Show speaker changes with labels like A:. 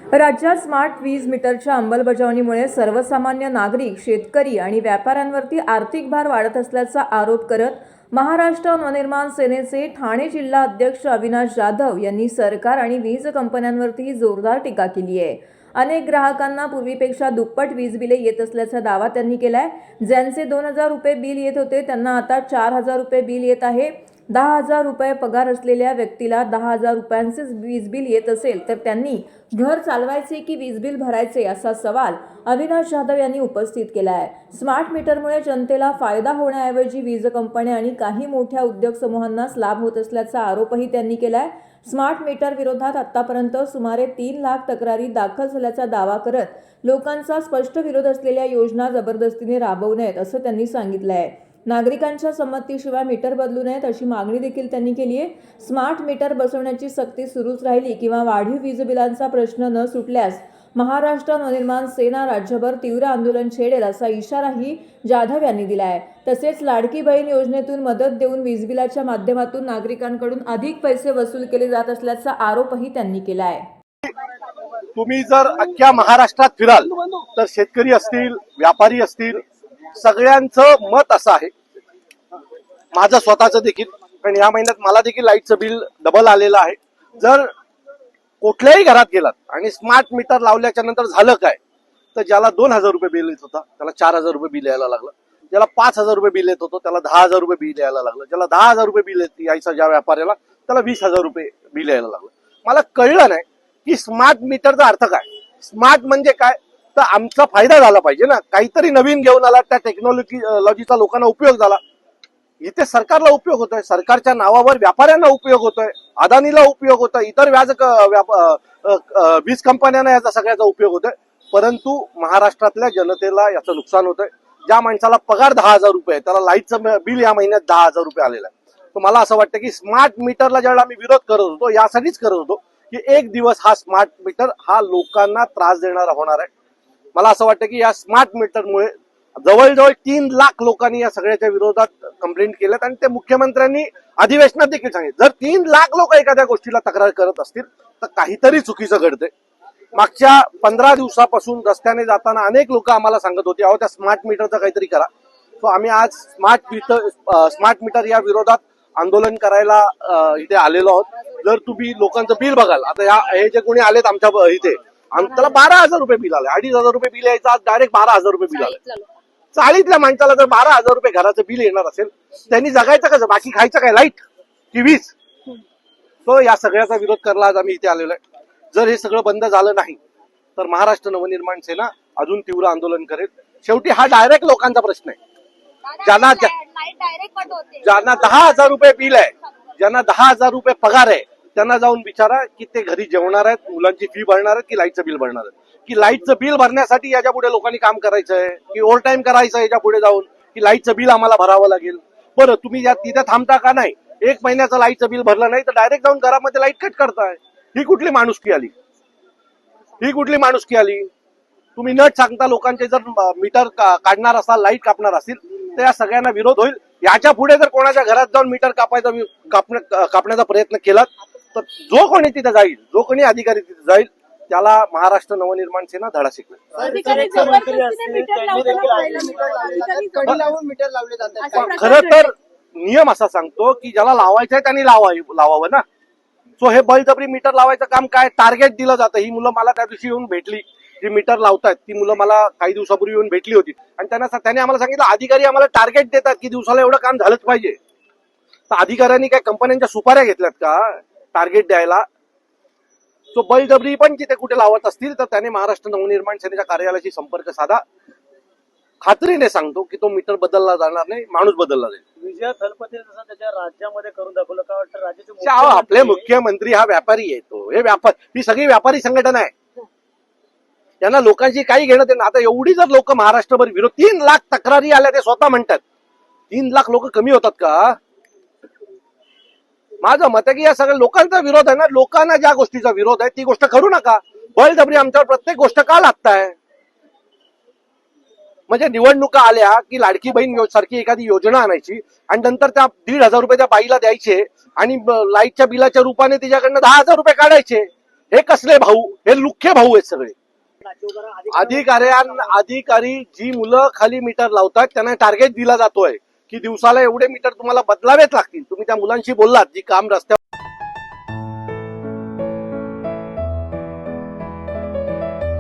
A: राज्यात स्मार्ट वीज मीटरच्या अंमलबजावणीमुळे सर्वसामान्य नागरिक, शेतकरी आणि व्यापाऱ्यांवरती आर्थिक भार वाढत असल्याचा आरोप करत महाराष्ट्र नवनिर्माण सेनेचे ठाणे जिल्हा अध्यक्ष अविनाश जाधव यांनी सरकार आणि वीज कंपन्यांवरती जोरदार टीका केली आहे। अनेक ग्राहकांना पूर्वीपेक्षा दुप्पट वीज बिले येत असल्याचा दावा त्यांनी केलाय। ज्यांचे 2000 रुपये बिल येत होते त्यांना आता 4000 रुपये बिल येत आहे। 10,000 रुपये पगार असलेल्या व्यक्तीला 10,000 रुपयांचे वीज बिल येत असेल तर त्यांनी घर चालवायचे की वीज बिल भरायचे असा सवाल अविनाश जाधव यांनी उपस्थित केला आहे। स्मार्ट मीटरमुळे जनतेला फायदा होण्याऐवजी वीज कंपन्या आणि काही मोठ्या उद्योग समूहांनाच लाभ होत असल्याचा आरोपही त्यांनी केला आहे। स्मार्ट मीटर विरोधात आतापर्यंत सुमारे 3 लाख तक्रारी दाखल झाल्याचा दावा करत लोकांचा स्पष्ट विरोध असलेल्या योजना जबरदस्तीने राबवू नयेत असं त्यांनी सांगितलं आहे। नागरिकांच्या संमतीशिवाय मीटर बदलू नयेत अशी मागणी देखील त्यांनी केली आहे। स्मार्ट मीटर बसवण्याची सक्ती सुरूच राहिली किंवा वाढीव वीज बिलांचा प्रश्न न सुटल्यास महाराष्ट्र नवनिर्माण सेना राज्यभर तीव्र आंदोलन छेडेल असा इशाराही जाधव यांनी दिला आहे। तसेच लाडकी बहीण योजनेतून मदत देऊन वीज बिलाच्या माध्यमातून नागरिकांकडून अधिक पैसे वसूल केले जात असल्याचा आरोपही त्यांनी केला आहे।
B: तुम्ही जर अख्ख्या महाराष्ट्रात फिराल तर शेतकरी असतील, व्यापारी असतील, सगळ्यांचं मत असं आहे, माझं स्वतःचं देखील, कारण या महिन्यात मला देखील लाईटचं बिल डबल आलेलं आहे। जर कुठल्याही घरात गेलात आणि स्मार्ट मीटर लावल्याच्या नंतर झालं काय, तर ज्याला 2000 रुपये बिल येत होता त्याला 4000 रुपये बिल यायला लागलं, ज्याला 5000 रुपये बिल येत होतं त्याला 10,000 रुपये बिल यायला लागलं, ज्याला 10,000 रुपये बिल यायचं ज्या व्यापाऱ्याला त्याला 20,000 रुपये बिल यायला लागलं। मला कळलं नाही की स्मार्ट मीटरचा अर्थ काय। स्मार्ट म्हणजे काय, तर आमचा फायदा झाला पाहिजे ना, काहीतरी नवीन घेऊन आला, त्या टेक्नॉलॉजीचा लोकांना उपयोग झाला। इथे सरकारला उपयोग होतोय, सरकारच्या नावावर व्यापाऱ्यांना उपयोग होतोय, अदानीला उपयोग होतोय, इतर वीज कंपन्यांना याचा सगळ्याचा उपयोग होतोय, परंतु महाराष्ट्रातल्या जनतेला याचं नुकसान होतंय। ज्या माणसाला पगार 10,000 रुपये त्याला लाईटचं बिल या महिन्यात 10,000 रुपये आलेलं आहे। तर मला असं वाटतं की स्मार्ट मीटरला ज्यावेळेला आम्ही विरोध करत होतो यासाठीच करत होतो की एक दिवस हा स्मार्ट मीटर हा लोकांना त्रास देणारा होणार आहे। मला असं वाटतं की या स्मार्ट मीटरमुळे जवळजवळ 3 लाख लोकांनी या सगळ्याच्या विरोधात कंप्लेंट केल्यात आणि ते मुख्यमंत्र्यांनी अधिवेशनात देखील सांगितलं। जर 3 लाख लोक एखाद्या गोष्टीला तक्रार करत असतील तर काहीतरी चुकीचं घडतंय। मागच्या 15 दिवसापासून रस्त्याने जाताना अनेक लोक आम्हाला सांगत होते, अहो त्या स्मार्ट मीटरचं काहीतरी करा। सो आम्ही आज स्मार्ट मीटर या विरोधात आंदोलन करायला इथे आलेलो आहोत। जर तुम्ही लोकांचं बिल बघाल, आता हे जे कोणी आलेत आमच्या इथे, त्याला 12,000 रुपये बिल आले, 2,500 रुपये बिल यायचं, आज डायरेक्ट 12,000 रुपये बिल आले। चाळीतल्या माणसाला जर 12,000 रुपये घराचं बिल येणार असेल, त्यांनी जगायचं कसं, बाकी खायचं काय, लाईट की वीज? तो या सगळ्याचा विरोध करायला आज आम्ही इथे आलेलो आहे। जर हे सगळं बंद झालं नाही तर महाराष्ट्र नवनिर्माण सेना अजून तीव्र आंदोलन करेल। शेवटी हा डायरेक्ट लोकांचा प्रश्न आहे। ज्यांना 10,000 रुपये बिल आहे, ज्यांना 10,000 रुपये पगार आहे, त्यांना जाऊन विचारा की ते घरी जेवणार आहेत, मुलांची फी भरणार आहेत की लाईटचं बिल भरणार आहेत, की लाईटचं बिल भरण्यासाठी याच्या पुढे लोकांनी काम करायचं आहे की ओव्हर टाइम करायचं याच्या पुढे जाऊन, की लाईटचं बिल आम्हाला भरावं लागेल। बरं, तुम्ही तिथे थांबता का नाही? 1 महिन्याचं लाईटचं बिल भरलं नाही तर डायरेक्ट जाऊन घरामध्ये लाईट कट करताय। ही कुठली माणुसकी आली? ही कुठली माणुसकी आली? तुम्ही नट सांगता लोकांचे जर मीटर काढणार असाल, लाईट कापणार असतील तर या सगळ्यांना विरोध होईल। याच्या पुढे जर कोणाच्या घरात जाऊन मीटर कापण्याचा प्रयत्न केला तर जो कोणी तिथे जाईल, जो कोणी अधिकारी तिथे जाईल, त्याला महाराष्ट्र नवनिर्माण सेना धडा शिकवेल। खरं तर नियम असा सांगतो की ज्याला लावायचं आहे त्यांनी लावावं ना। सो हे बळजबरी मीटर लावायचं काम काय, टार्गेट दिलं जातं। ही मुलं मला त्या दिवशी येऊन भेटली, जी मीटर लावतात ती मुलं मला काही दिवसापूर्वी येऊन भेटली होती आणि त्याने आम्हाला सांगितलं, अधिकारी आम्हाला टार्गेट देतात की दिवसाला एवढं काम झालंच पाहिजे। तर अधिकाऱ्यांनी काय कंपन्यांच्या सुपाऱ्या घेतल्यात का टार्गेट द्यायला? तो बळजबरी पण जिथे कुठे लावत असतील तर त्याने महाराष्ट्र नवनिर्माण सेनेच्या कार्यालयाशी संपर्क साधा। खात्रीने सांगतो की तो मीटर बदलला जाणार नाही, माणूस बदलला जाईल।
C: विजय थलपती जसं त्याच्या राज्यामध्ये करून दाखवलं, का वाटतं राज्याचे
B: आपले मुख्यमंत्री हा व्यापारी आहे, हे ही सगळी व्यापारी संघटना आहे, त्यांना लोकांची काही घेणं देणं। आता एवढी जर लोक महाराष्ट्रभर विरोध, 3 लाख तक्रारी आल्या, ते स्वतः म्हणतात 3 लाख लोक कमी होतात का? माझं मत आहे की या सगळ्या लोकांचा विरोध आहे ना, लोकांना ज्या गोष्टीचा विरोध आहे ती गोष्ट करू नका। बळजबरी आमच्यावर प्रत्येक गोष्ट का लागताय? म्हणजे निवडणुका आल्या की लाडकी बहीण सारखी एखादी योजना आणायची आणि नंतर त्या 1,500 रुपये त्या बाईला द्यायचे आणि लाईटच्या बिलाच्या रूपाने तिच्याकडनं 10,000 रुपये काढायचे। हे कसले भाऊ? हे लुख्खे भाऊ आहेत सगळे.
C: राज्य
B: अधिकारी जी मुलं खाली मीटर लावतात त्यांना टार्गेट दिला जातोय की दिवसाला एवढे मीटर तुम्हाला बदलावेच लागतील. तुम्ही त्या मुलांशी बोललात जी काम रस्त्यावर